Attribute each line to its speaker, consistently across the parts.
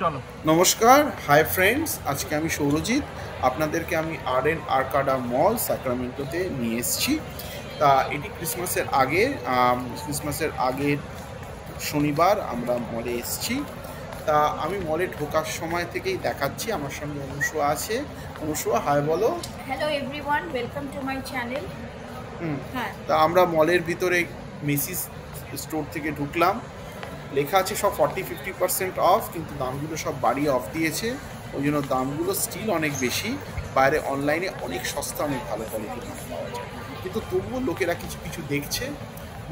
Speaker 1: চলো।
Speaker 2: নমস্কার, hi friends. আজকে আমি সৌরজিৎ, আপনাদেরকে আমি আরএন আর্কাডা মল সাক্রামেন্টোতে নিয়ে এসেছি। তা এটি ক্রিসমাসের আগের শনিবার আমরা মলে এসেছি। তা আমি মলে ঢোকার সময় থেকেই দেখাচ্ছি, আমার সঙ্গে অনুষা আছে। অনুষা, হাই বলো।
Speaker 3: Hello everyone, welcome to my channel. হ্যাঁ,
Speaker 2: তা আমরা মলের ভিতরে মেসিস স্টোর থেকে ঢুকলাম। লেখা আছে সব 40-50% অফ, কিন্তু দামগুলো সব বাড়িয়ে অফ দিয়েছে, ওই জন্য দামগুলো স্টিল অনেক বেশি। বাইরে অনলাইনে অনেক সস্তা, অনেক ভালো কোয়ালিটির মাল পাওয়া যায়, কিন্তু তবুও লোকেরা কিছু কিছু দেখছে।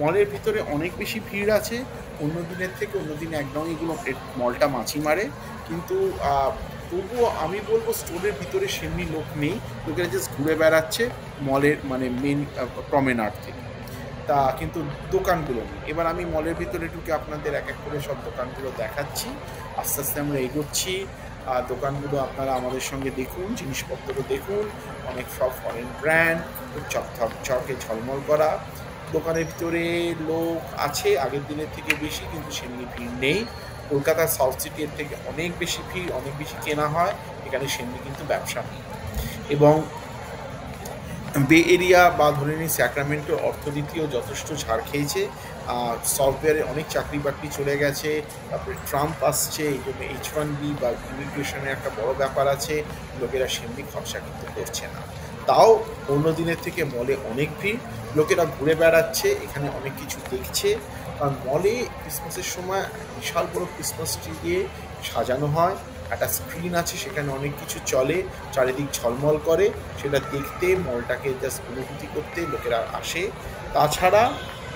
Speaker 2: মলের ভিতরে অনেক বেশি ভিড় আছে অন্য দিনের থেকে। অন্য দিনে একদম এগুলো মলটা মাছি মারে, কিন্তু তবুও আমি বলবো স্টোরের ভিতরে সেমনি লোক নেই। লোকেরা জাস্ট ঘুরে বেড়াচ্ছে মলের মানে মেন প্রমেনাড থেকে। তা কিন্তু দোকানগুলো নেই। এবার আমি মলের ভিতরে ঢুকে আপনাদের এক এক করে সব দোকানগুলো দেখাচ্ছি। আস্তে আস্তে আমরা এগোচ্ছি। দোকানগুলো আপনারা আমাদের সঙ্গে দেখুন, জিনিসপত্র দেখুন। অনেক সব ফরেন ব্র্যান্ড, চকে ঝলমল করা। দোকানের ভিতরে লোক আছে আগের দিনের থেকে বেশি, কিন্তু সেমনি ভিড় নেই। কলকাতার সাউথ সিটির থেকে অনেক বেশি ভিড়, অনেক বেশি কেনা হয়। এখানে সেমনি কিন্তু ব্যবসা নেই। এবং বে এরিয়া বা ধরে নিন স্যাক্রামেন্টো অর্থনীতিও যথেষ্ট ঝাড় খেয়েছে। সফটওয়্যারে অনেক চাকরি বাকরি চলে গেছে। তারপরে ট্রাম্প আসছে, এই জন্য H1B বা ইমিগ্রেশনের একটা বড় ব্যাপার আছে। লোকেরা সেমনি খরচা কিন্তু করছে না। তাও অন্য দিনের থেকে মলে অনেক ভিড়, লোকেরা ঘুরে বেড়াচ্ছে, এখানে অনেক কিছু দেখছে। কারণ মলে ক্রিসমাসের সময় বিশাল বড় ক্রিসমাস ট্রি দিয়ে সাজানো হয়। একটা স্ক্রিন আছে, সেখানে অনেক কিছু চলে, চারিদিক ঝলমল করে। সেটা দেখতে, মলটাকে জাস্ট অনুভূতি করতে লোকেরা আসে। তাছাড়া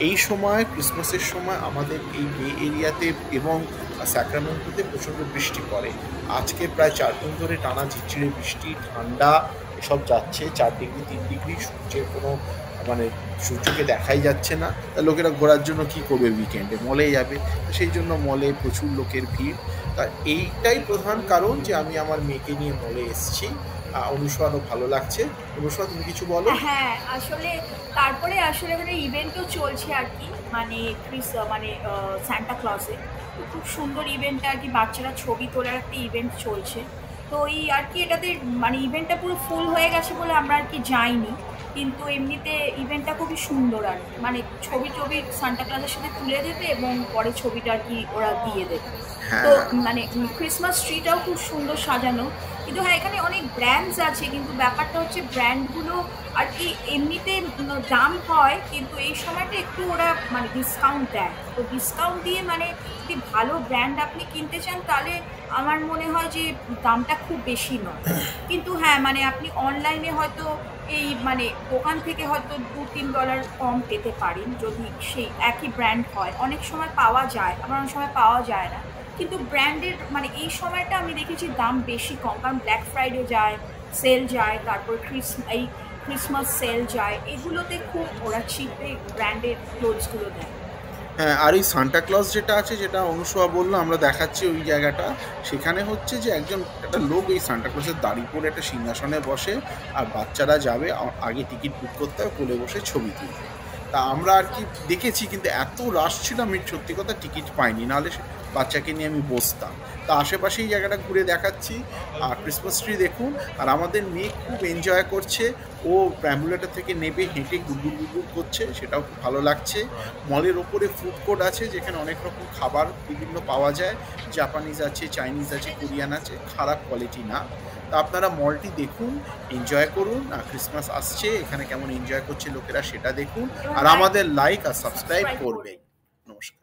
Speaker 2: এই সময় ক্রিসমাসের সময় আমাদের এই বে এরিয়াতে এবং স্যাক্রামেন্টোতে প্রচণ্ড বৃষ্টি পড়ে। আজকে প্রায় 4 দিন ধরে টানা ঝিরঝিরে বৃষ্টি, ঠান্ডা এসব যাচ্ছে। 4 ডিগ্রি 3 ডিগ্রি, সূর্যের কোনো মানে সূর্যকে দেখাই যাচ্ছে না। তা লোকেরা ঘোরার জন্য কি করবে? উইকেন্ডে মলে যাবে। তো সেই জন্য মলে প্রচুর লোকের ভিড়। তা এইটাই প্রধান কারণ যে আমি আমার মেয়েকে নিয়ে মলে এসেছি। অনুষা আরও ভালো লাগছে। অনুষা, তুমি কিছু বলো।
Speaker 3: হ্যাঁ, আসলে তারপরে আসলে এখানে ইভেন্টও চলছে আর কি, মানে সান্টা ক্লজে খুব সুন্দর ইভেন্ট আর কি, বাচ্চারা ছবি তোলার একটা ইভেন্ট চলছে। তো এই আর কি এটাতে মানে ইভেন্টটা পুরো ফুল হয়ে গেছে বলে আমরা আর কি যাইনি, কিন্তু এমনিতে ইভেন্টটা খুবই সুন্দর আর কি, মানে ছবি সান্টা ক্লজের সাথে তুলে দেবে এবং পরে ছবিটা আর কি ওরা দিয়ে দেবে। তো
Speaker 2: হ্যাঁ,
Speaker 3: মানে ক্রিসমাস ট্রিটাও খুব সুন্দর সাজানো। কিন্তু হ্যাঁ, এখানে অনেক ব্র্যান্ডস আছে, কিন্তু ব্যাপারটা হচ্ছে ব্র্যান্ডগুলো আর কি এমনিতে দাম হয়, কিন্তু এই সময়টা একটু ওরা মানে ডিসকাউন্ট দেয়। তো ডিসকাউন্ট দিয়ে মানে যদি ভালো ব্র্যান্ড আপনি কিনতে চান তাহলে আমার মনে হয় যে দামটা খুব বেশি নয়। কিন্তু হ্যাঁ, মানে আপনি অনলাইনে হয়তো এই মানে দোকান থেকে হয়তো $2-3 কম পেতে পারেন যদি সেই একই ব্র্যান্ড হয়। অনেক সময় পাওয়া যায়, আবার অনেক সময় পাওয়া যায় না। কিন্তু ব্র্যান্ডের মানে এই সময়টা আমি দেখেছি দাম বেশি কম, কারণ ব্ল্যাক ফ্রাইডে যায়, সেল যায়, তারপর এই ক্রিসমাস সেল যায়, এগুলোতে খুব ওরা চিপে ব্র্যান্ডের ক্লোথসগুলো দেয়।
Speaker 2: হ্যাঁ। আর এই সান্টা ক্লজ যেটা আছে, যেটা অনুষা বললো, আমরা দেখাচ্ছি ওই জায়গাটা। সেখানে হচ্ছে যে একটা লোক এই সান্টা ক্লজের দাড়ি পরে একটা সিংহাসনে বসে, আর বাচ্চারা যাবে আগে টিকিট বুক করতে হবে, কোলে বসে ছবি তুলবে। তা আমরা আর কি দেখেছি, কিন্তু এত রাশ ছিল আমি সত্যি কথা টিকিট পাইনি, নাহলে বাচ্চাকে নিয়ে আমি বসতাম। তা আশেপাশে এই জায়গাটা ঘুরে দেখাচ্ছি। আর ক্রিসমাস ট্রি দেখুন। আর আমাদের মেয়ে খুব এনজয় করছে। ও প্যাম্বুলেটার থেকে নেবে, হেঁটে গুড়গুড় গুড়গুড় করছে, সেটাও খুব ভালো লাগছে। মলের ওপরে ফুড কোর্ট আছে, যেখানে অনেক রকম খাবার বিভিন্ন পাওয়া যায়। জাপানিজ আছে, চাইনিজ আছে, কোরিয়ান আছে, খারাপ কোয়ালিটি না। তা আপনারা মলটি দেখুন, এনজয় করুন। ক্রিসমাস আসছে, এখানে কেমন এনজয় করছে লোকেরা সেটা দেখুন। আর আমাদের লাইক আর সাবস্ক্রাইব করবেন। নমস্কার।